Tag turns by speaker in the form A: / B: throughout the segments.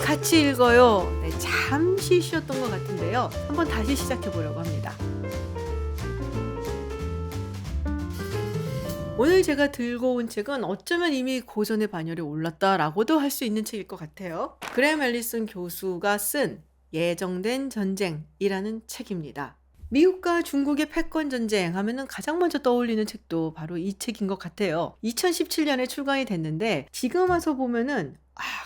A: 같이 읽어요. 네, 잠시 쉬었던 것 같은데요. 한번 다시 시작해 보려고 합니다. 오늘 제가 들고 온 책은 어쩌면 이미 고전의 반열에 올랐다라고도 할 수 있는 책일 것 같아요. 그레임 앨리슨 교수가 쓴 예정된 전쟁이라는 책입니다. 미국과 중국의 패권 전쟁 하면은 가장 먼저 떠올리는 책도 바로 이 책인 것 같아요. 2017년에 출간이 됐는데 지금 와서 보면은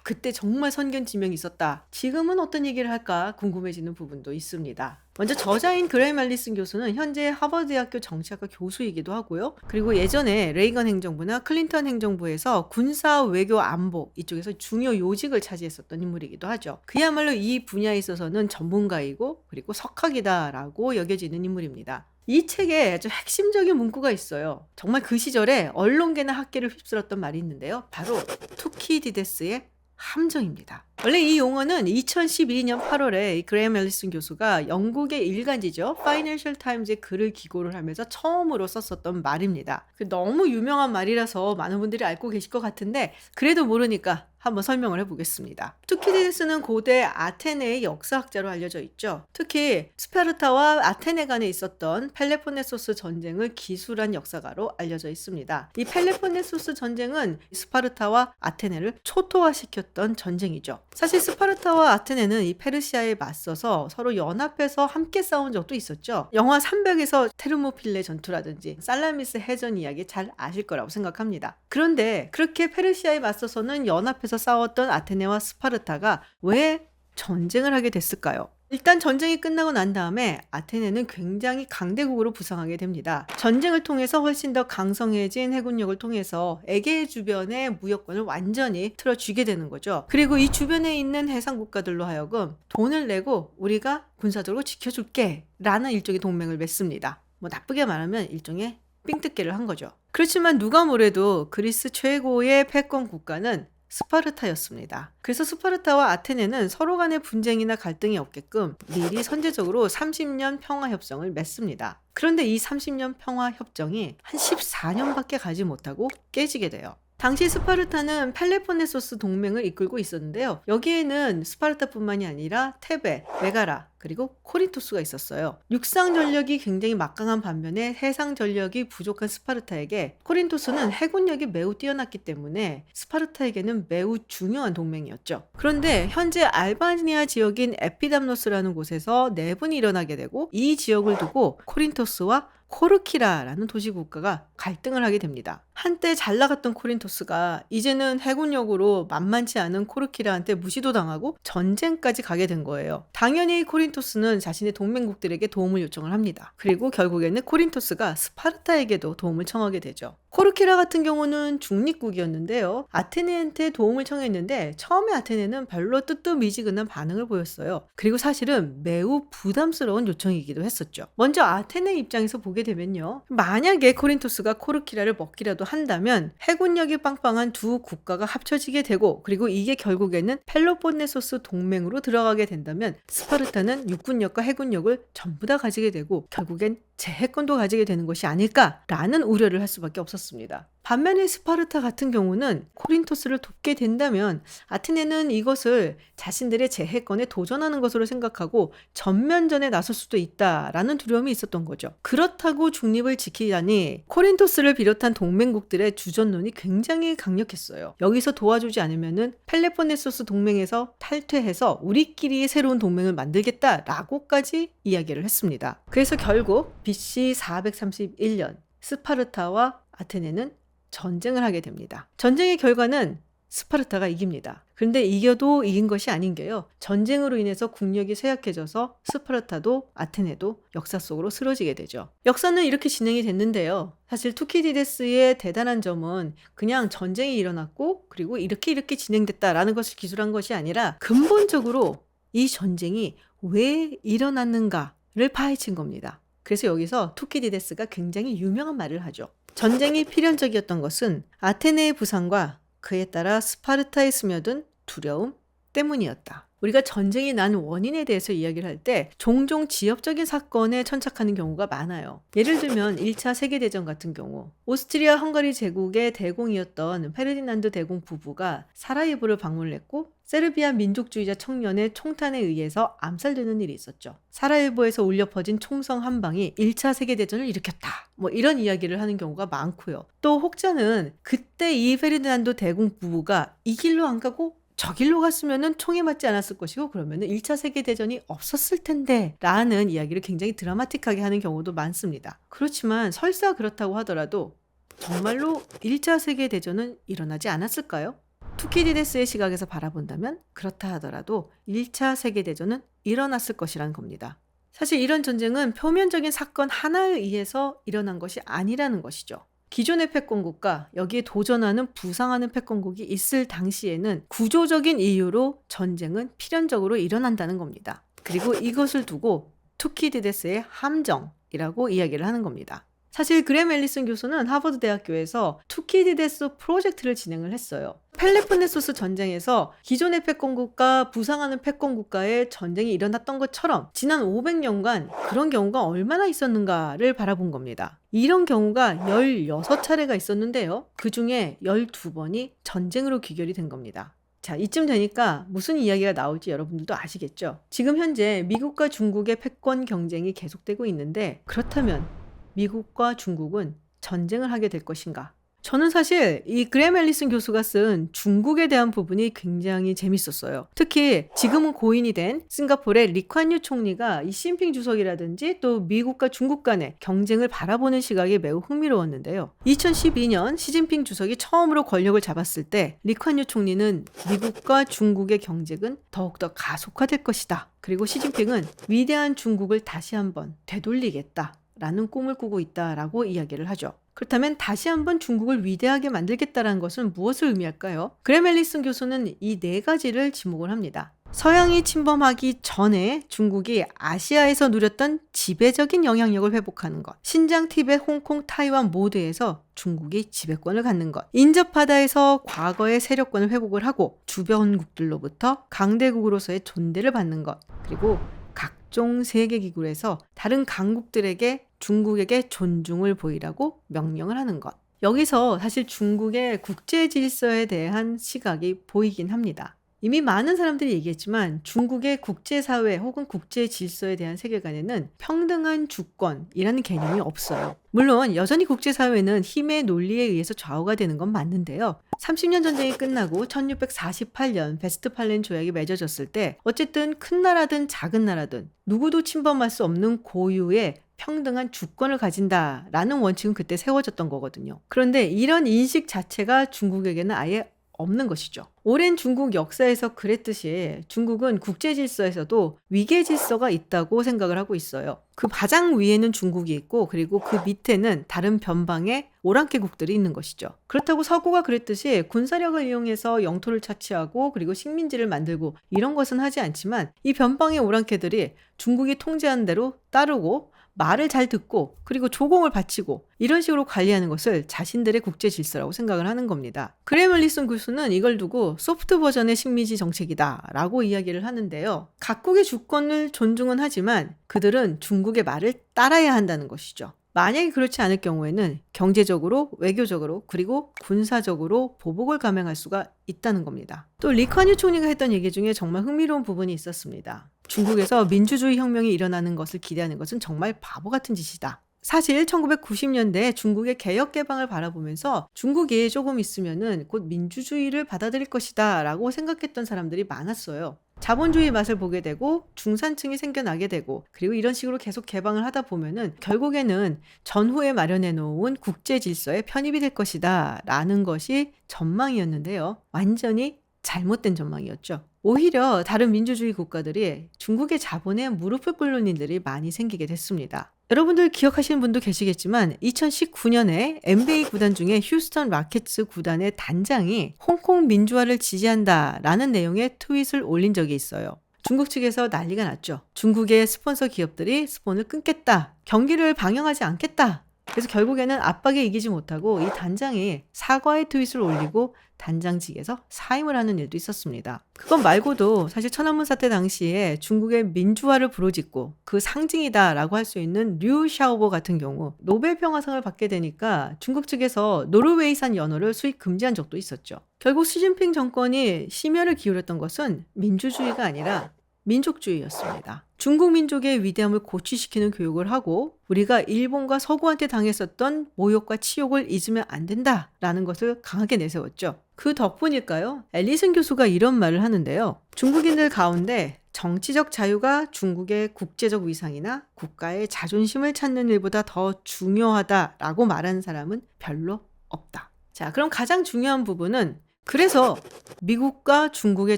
A: 그때 정말 선견지명이 있었다. 지금은 어떤 얘기를 할까 궁금해지는 부분도 있습니다. 먼저 저자인 그레임 앨리슨 교수는 현재 하버드대학교 정치학과 교수이기도 하고요. 그리고 예전에 레이건 행정부나 클린턴 행정부에서 군사, 외교, 안보 이쪽에서 중요 요직을 차지했었던 인물이기도 하죠. 그야말로 이 분야에 있어서는 전문가이고 그리고 석학이다라고 여겨지는 인물입니다. 이 책에 아주 핵심적인 문구가 있어요. 정말 그 시절에 언론계나 학계를 휩쓸었던 말이 있는데요. 바로 투키디데스의 함정입니다. 원래 이 용어는 2012년 8월에 그레임 앨리슨 교수가 영국의 일간지죠. 파이낸셜 타임즈에 글을 기고를 하면서 처음으로 썼었던 말입니다. 너무 유명한 말이라서 많은 분들이 알고 계실 것 같은데 그래도 모르니까 한번 설명을 해보겠습니다. 투키디데스는 고대 아테네의 역사학자로 알려져 있죠. 특히 스파르타와 아테네 간에 있었던 펠로폰네소스 전쟁을 기술한 역사가로 알려져 있습니다. 이 펠로폰네소스 전쟁은 스파르타와 아테네를 초토화시켰던 전쟁이죠. 사실 스파르타와 아테네는 이 페르시아에 맞서서 서로 연합해서 함께 싸운 적도 있었죠. 영화 300에서 테르모필레 전투라든지 살라미스 해전 이야기 잘 아실 거라고 생각합니다. 그런데 그렇게 페르시아에 맞서서는 연합해서 싸웠던 아테네와 스파르타가 왜 전쟁을 하게 됐을까요? 일단 전쟁이 끝나고 난 다음에 아테네는 굉장히 강대국으로 부상하게 됩니다. 전쟁을 통해서 훨씬 더 강성해진 해군력을 통해서 에게 주변의 무역권을 완전히 틀어쥐게 되는 거죠. 그리고 이 주변에 있는 해상 국가들로 하여금 돈을 내고 우리가 군사적으로 지켜줄게 라는 일종의 동맹을 맺습니다. 나쁘게 말하면 일종의 삥뜯기를 한 거죠. 그렇지만 누가 뭐래도 그리스 최고의 패권 국가는 스파르타였습니다. 그래서 스파르타와 아테네는 서로 간의 분쟁이나 갈등이 없게끔 미리 선제적으로 30년 평화협정을 맺습니다. 그런데 이 30년 평화협정이 한 14년밖에 가지 못하고 깨지게 돼요. 당시 스파르타는 펠로폰네소스 동맹을 이끌고 있었는데요. 여기에는 스파르타뿐만이 아니라 테베, 메가라, 그리고 코린토스가 있었어요. 육상 전력이 굉장히 막강한 반면에 해상 전력이 부족한 스파르타에게 코린토스는 해군력이 매우 뛰어났기 때문에 스파르타에게는 매우 중요한 동맹이었죠. 그런데 현재 알바니아 지역인 에피담노스라는 곳에서 내분이 일어나게 되고 이 지역을 두고 코린토스와 코르키라라는 도시국가가 갈등을 하게 됩니다. 한때 잘 나갔던 코린토스가 이제는 해군력으로 만만치 않은 코르키라한테 무시도 당하고 전쟁까지 가게 된 거예요. 당연히 코린토스는 자신의 동맹국들에게 도움을 요청을 합니다. 그리고 결국에는 코린토스가 스파르타에게도 도움을 청하게 되죠. 코르키라 같은 경우는 중립국이었는데요. 아테네한테 도움을 청했는데 처음에 아테네는 별로 뜨뜻미지근한 반응을 보였어요. 그리고 사실은 매우 부담스러운 요청이기도 했었죠. 먼저 아테네 입장에서 보게 되면요. 만약에 코린토스가 코르키라를 먹기라도 한다면 해군력이 빵빵한 두 국가가 합쳐지게 되고 그리고 이게 결국에는 펠로폰네소스 동맹으로 들어가게 된다면 스파르타는 육군력과 해군력을 전부 다 가지게 되고 결국엔 제해권도 가지게 되는 것이 아닐까라는 우려를 할 수밖에 없었습니다. 반면에 스파르타 같은 경우는 코린토스를 돕게 된다면 아테네는 이것을 자신들의 제해권에 도전하는 것으로 생각하고 전면전에 나설 수도 있다라는 두려움이 있었던 거죠. 그렇다고 중립을 지키자니 코린토스를 비롯한 동맹국들의 주전론이 굉장히 강력했어요. 여기서 도와주지 않으면은 펠로폰네소스 동맹에서 탈퇴해서 우리끼리 새로운 동맹을 만들겠다라고까지 이야기를 했습니다. 그래서 결국 BC 431년 스파르타와 아테네는 전쟁을 하게 됩니다. 전쟁의 결과는 스파르타가 이깁니다. 그런데 이겨도 이긴 것이 아닌 게요. 전쟁으로 인해서 국력이 쇠약해져서 스파르타도 아테네도 역사 속으로 쓰러지게 되죠. 역사는 이렇게 진행이 됐는데요. 사실 투키디데스의 대단한 점은 그냥 전쟁이 일어났고 그리고 이렇게 진행됐다라는 것을 기술한 것이 아니라 근본적으로 이 전쟁이 왜 일어났는가를 파헤친 겁니다. 그래서 여기서 투키디데스가 굉장히 유명한 말을 하죠. 전쟁이 필연적이었던 것은 아테네의 부상과 그에 따라 스파르타에 스며든 두려움 때문이었다. 우리가 전쟁이 난 원인에 대해서 이야기를 할 때 종종 지역적인 사건에 천착하는 경우가 많아요. 예를 들면 1차 세계대전 같은 경우 오스트리아 헝가리 제국의 대공이었던 페르디난드 대공 부부가 사라예보를 방문을 했고 세르비아 민족주의자 청년의 총탄에 의해서 암살되는 일이 있었죠. 사라예보에서 울려 퍼진 총성 한 방이 1차 세계대전을 일으켰다. 뭐 이런 이야기를 하는 경우가 많고요. 또 혹자는 그때 이 페르디난드 대공 부부가 이 길로 안 가고 저 길로 갔으면은 총에 맞지 않았을 것이고 그러면은 1차 세계대전이 없었을 텐데 라는 이야기를 굉장히 드라마틱하게 하는 경우도 많습니다. 그렇지만 설사 그렇다고 하더라도 정말로 1차 세계대전은 일어나지 않았을까요? 투키디데스의 시각에서 바라본다면 그렇다 하더라도 1차 세계대전은 일어났을 것이라는 겁니다. 사실 이런 전쟁은 표면적인 사건 하나에 의해서 일어난 것이 아니라는 것이죠. 기존의 패권국가, 여기에 도전하는 부상하는 패권국이 있을 당시에는 구조적인 이유로 전쟁은 필연적으로 일어난다는 겁니다. 그리고 이것을 두고 투키디데스의 함정이라고 이야기를 하는 겁니다. 사실 그램 앨리슨 교수는 하버드 대학교에서 투키디데스 프로젝트를 진행을 했어요. 펠레폰네소스 전쟁에서 기존의 패권국가, 부상하는 패권국가의 전쟁이 일어났던 것처럼 지난 500년간 그런 경우가 얼마나 있었는가를 바라본 겁니다. 이런 경우가 16차례가 있었는데요. 그 중에 12번이 전쟁으로 귀결이 된 겁니다. 자, 이쯤 되니까 무슨 이야기가 나올지 여러분들도 아시겠죠? 지금 현재 미국과 중국의 패권 경쟁이 계속되고 있는데 그렇다면 미국과 중국은 전쟁을 하게 될 것인가? 저는 사실 이 그램 앨리슨 교수가 쓴 중국에 대한 부분이 굉장히 재밌었어요. 특히 지금은 고인이 된 싱가포르의 리콴유 총리가 이 시진핑 주석이라든지 또 미국과 중국 간의 경쟁을 바라보는 시각이 매우 흥미로웠는데요. 2012년 시진핑 주석이 처음으로 권력을 잡았을 때 리콴유 총리는 미국과 중국의 경쟁은 더욱더 가속화될 것이다. 그리고 시진핑은 위대한 중국을 다시 한번 되돌리겠다. 라는 꿈을 꾸고 있다라고 이야기를 하죠. 그렇다면 다시 한번 중국을 위대하게 만들겠다는 것은 무엇을 의미할까요? 그램 앨리슨 교수는 이 4가지를 지목을 합니다. 서양이 침범하기 전에 중국이 아시아에서 누렸던 지배적인 영향력을 회복하는 것, 신장, 티벳, 홍콩, 타이완 모두에서 중국이 지배권을 갖는 것, 인접바다에서 과거의 세력권을 회복을 하고 주변국들로부터 강대국으로서의 존대를 받는 것, 그리고 각종 세계기구에서 다른 강국들에게 중국에게 존중을 보이라고 명령을 하는 것. 여기서 사실 중국의 국제 질서에 대한 시각이 보이긴 합니다. 이미 많은 사람들이 얘기했지만 중국의 국제사회 혹은 국제 질서에 대한 세계관에는 평등한 주권이라는 개념이 없어요. 물론 여전히 국제사회는 힘의 논리에 의해서 좌우가 되는 건 맞는데요. 30년 전쟁이 끝나고 1648년 베스트팔렌 조약이 맺어졌을 때 어쨌든 큰 나라든 작은 나라든 누구도 침범할 수 없는 고유의 평등한 주권을 가진다라는 원칙은 그때 세워졌던 거거든요. 그런데 이런 인식 자체가 중국에게는 아예 없는 것이죠. 오랜 중국 역사에서 그랬듯이 중국은 국제 질서에서도 위계 질서가 있다고 생각을 하고 있어요. 그 가장 위에는 중국이 있고 그리고 그 밑에는 다른 변방의 오랑캐국들이 있는 것이죠. 그렇다고 서구가 그랬듯이 군사력을 이용해서 영토를 차지하고 그리고 식민지를 만들고 이런 것은 하지 않지만 이 변방의 오랑캐들이 중국이 통제하는 대로 따르고 말을 잘 듣고 그리고 조공을 바치고 이런 식으로 관리하는 것을 자신들의 국제 질서라고 생각을 하는 겁니다. 그램 앨리슨 교수는 이걸 두고 소프트 버전의 식민지 정책이다 라고 이야기를 하는데요. 각국의 주권을 존중은 하지만 그들은 중국의 말을 따라야 한다는 것이죠. 만약에 그렇지 않을 경우에는 경제적으로, 외교적으로, 그리고 군사적으로 보복을 감행할 수가 있다는 겁니다. 또 리콴유 총리가 했던 얘기 중에 정말 흥미로운 부분이 있었습니다. 중국에서 민주주의 혁명이 일어나는 것을 기대하는 것은 정말 바보 같은 짓이다. 사실 1990년대 중국의 개혁 개방을 바라보면서 중국이 조금 있으면은 곧 민주주의를 받아들일 것이다 라고 생각했던 사람들이 많았어요. 자본주의 맛을 보게 되고 중산층이 생겨나게 되고 그리고 이런 식으로 계속 개방을 하다 보면은 결국에는 전후에 마련해 놓은 국제 질서에 편입이 될 것이다 라는 것이 전망이었는데요. 완전히 잘못된 전망이었죠. 오히려 다른 민주주의 국가들이 중국의 자본에 무릎을 꿇는 일들이 많이 생기게 됐습니다. 여러분들 기억하시는 분도 계시겠지만 2019년에 NBA 구단 중에 휴스턴 라켓츠 구단의 단장이 홍콩 민주화를 지지한다라는 내용의 트윗을 올린 적이 있어요. 중국 측에서 난리가 났죠. 중국의 스폰서 기업들이 스폰을 끊겠다, 경기를 방영하지 않겠다 그래서 결국에는 압박에 이기지 못하고 이 단장이 사과의 트윗을 올리고 단장직에서 사임을 하는 일도 있었습니다. 그것 말고도 사실 천안문 사태 당시에 중국의 민주화를 부르짖고 그 상징이다라고 할 수 있는 류 샤오보 같은 경우 노벨 평화상을 받게 되니까 중국 측에서 노르웨이산 연어를 수입 금지한 적도 있었죠. 결국 시진핑 정권이 심혈을 기울였던 것은 민주주의가 아니라 민족주의였습니다. 중국 민족의 위대함을 고취시키는 교육을 하고 우리가 일본과 서구한테 당했었던 모욕과 치욕을 잊으면 안 된다라는 것을 강하게 내세웠죠. 그 덕분일까요? 앨리슨 교수가 이런 말을 하는데요. 중국인들 가운데 정치적 자유가 중국의 국제적 위상이나 국가의 자존심을 찾는 일보다 더 중요하다라고 말하는 사람은 별로 없다. 자, 그럼 가장 중요한 부분은 그래서 미국과 중국의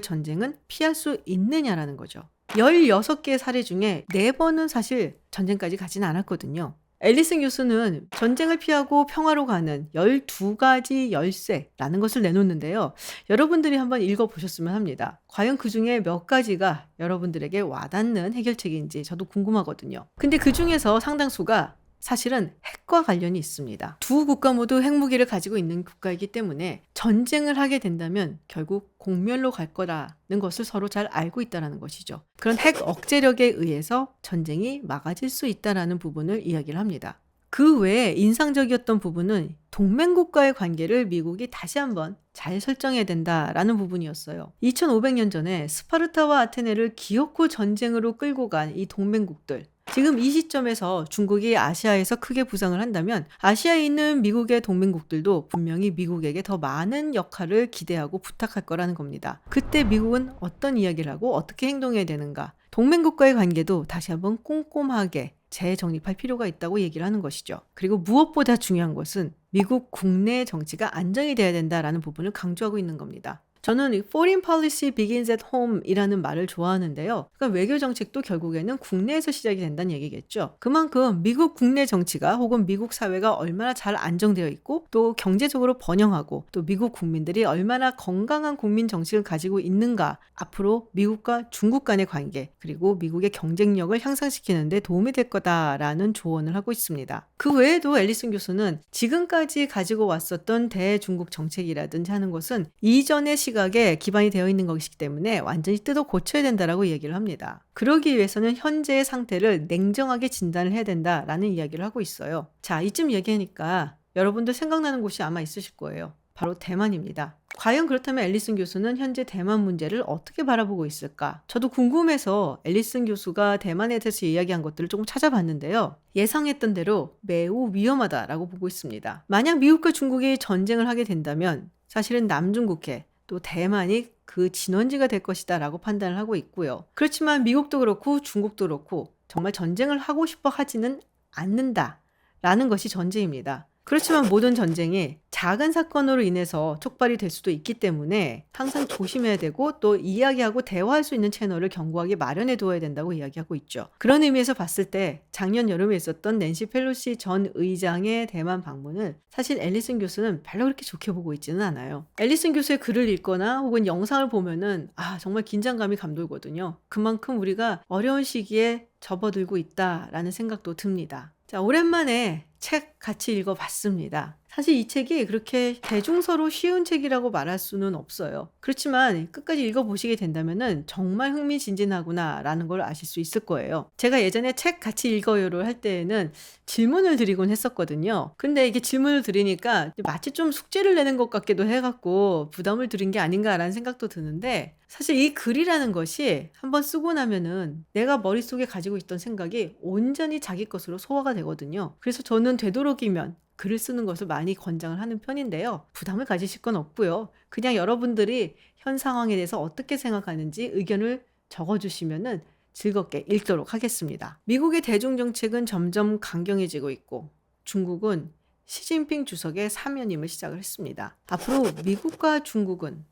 A: 전쟁은 피할 수 있느냐라는 거죠. 16개의 사례 중에 4번은 사실 전쟁까지 가진 않았거든요. 앨리슨 교수는 전쟁을 피하고 평화로 가는 12가지 열쇠라는 것을 내놓는데요. 여러분들이 한번 읽어보셨으면 합니다. 과연 그 중에 몇 가지가 여러분들에게 와닿는 해결책인지 저도 궁금하거든요. 근데 그 중에서 상당수가 사실은 핵과 관련이 있습니다. 두 국가 모두 핵무기를 가지고 있는 국가이기 때문에 전쟁을 하게 된다면 결국 공멸로 갈 거라는 것을 서로 잘 알고 있다는 것이죠. 그런 핵 억제력에 의해서 전쟁이 막아질 수 있다는 부분을 이야기를 합니다. 그 외에 인상적이었던 부분은 동맹국과의 관계를 미국이 다시 한번 잘 설정해야 된다라는 부분이었어요. 2500년 전에 스파르타와 아테네를 기어코 전쟁으로 끌고 간 이 동맹국들, 지금 이 시점에서 중국이 아시아에서 크게 부상을 한다면 아시아에 있는 미국의 동맹국들도 분명히 미국에게 더 많은 역할을 기대하고 부탁할 거라는 겁니다. 그때 미국은 어떤 이야기를 하고 어떻게 행동해야 되는가? 동맹국과의 관계도 다시 한번 꼼꼼하게 재정립할 필요가 있다고 얘기를 하는 것이죠. 그리고 무엇보다 중요한 것은 미국 국내 정치가 안정이 돼야 된다라는 부분을 강조하고 있는 겁니다. 저는 Foreign Policy Begins at Home이라는 말을 좋아하는데요. 그러니까 외교 정책도 결국에는 국내에서 시작이 된다는 얘기겠죠. 그만큼 미국 국내 정치가 혹은 미국 사회가 얼마나 잘 안정되어 있고 또 경제적으로 번영하고 또 미국 국민들이 얼마나 건강한 국민 정책을 가지고 있는가, 앞으로 미국과 중국 간의 관계 그리고 미국의 경쟁력을 향상시키는 데 도움이 될 거다라는 조언을 하고 있습니다. 그 외에도 앨리슨 교수는 지금까지 가지고 왔었던 대중국 정책이라든지 하는 것은 이전의 시각에 기반이 되어 있는 것이기 때문에 완전히 뜯어 고쳐야 된다라고 얘기를 합니다. 그러기 위해서는 현재의 상태를 냉정하게 진단을 해야 된다라는 이야기를 하고 있어요. 자, 이쯤 얘기하니까 여러분들 생각나는 곳이 아마 있으실 거예요. 바로 대만입니다. 과연 그렇다면 앨리슨 교수는 현재 대만 문제를 어떻게 바라보고 있을까? 저도 궁금해서 앨리슨 교수가 대만에 대해서 이야기한 것들을 조금 찾아봤는데요. 예상했던 대로 매우 위험하다라고 보고 있습니다. 만약 미국과 중국이 전쟁을 하게 된다면 사실은 남중국해 또 대만이 그 진원지가 될 것이다 라고 판단을 하고 있고요. 그렇지만 미국도 그렇고 중국도 그렇고 정말 전쟁을 하고 싶어 하지는 않는다 라는 것이 전제입니다. 그렇지만 모든 전쟁이 작은 사건으로 인해서 촉발이 될 수도 있기 때문에 항상 조심해야 되고 또 이야기하고 대화할 수 있는 채널을 견고하게 마련해 두어야 된다고 이야기하고 있죠. 그런 의미에서 봤을 때 작년 여름에 있었던 낸시 펠로시 전 의장의 대만 방문을 사실 앨리슨 교수는 별로 그렇게 좋게 보고 있지는 않아요. 앨리슨 교수의 글을 읽거나 혹은 영상을 보면은 정말 긴장감이 감돌거든요. 그만큼 우리가 어려운 시기에 접어들고 있다라는 생각도 듭니다. 자, 오랜만에 책 같이 읽어봤습니다. 사실 이 책이 그렇게 대중서로 쉬운 책이라고 말할 수는 없어요. 그렇지만 끝까지 읽어보시게 된다면 정말 흥미진진하구나 라는 걸 아실 수 있을 거예요. 제가 예전에 책 같이 읽어요를 할 때에는 질문을 드리곤 했었거든요. 근데 이게 질문을 드리니까 마치 좀 숙제를 내는 것 같기도 해갖고 부담을 드린 게 아닌가라는 생각도 드는데, 사실 이 글이라는 것이 한번 쓰고 나면은 내가 머릿속에 가지고 있던 생각이 온전히 자기 것으로 소화가 되거든요. 그래서 저는 되도록이면 글을 쓰는 것을 많이 권장을 하는 편인데요. 부담을 가지실 건 없고요. 그냥 여러분들이 현 상황에 대해서 어떻게 생각하는지 의견을 적어주시면은 즐겁게 읽도록 하겠습니다. 미국의 대중정책은 점점 강경해지고 있고 중국은 시진핑 주석의 사면임을 시작을 했습니다. 앞으로 미국과 중국은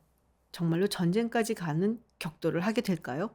A: 정말로 전쟁까지 가는 격돌을 하게 될까요?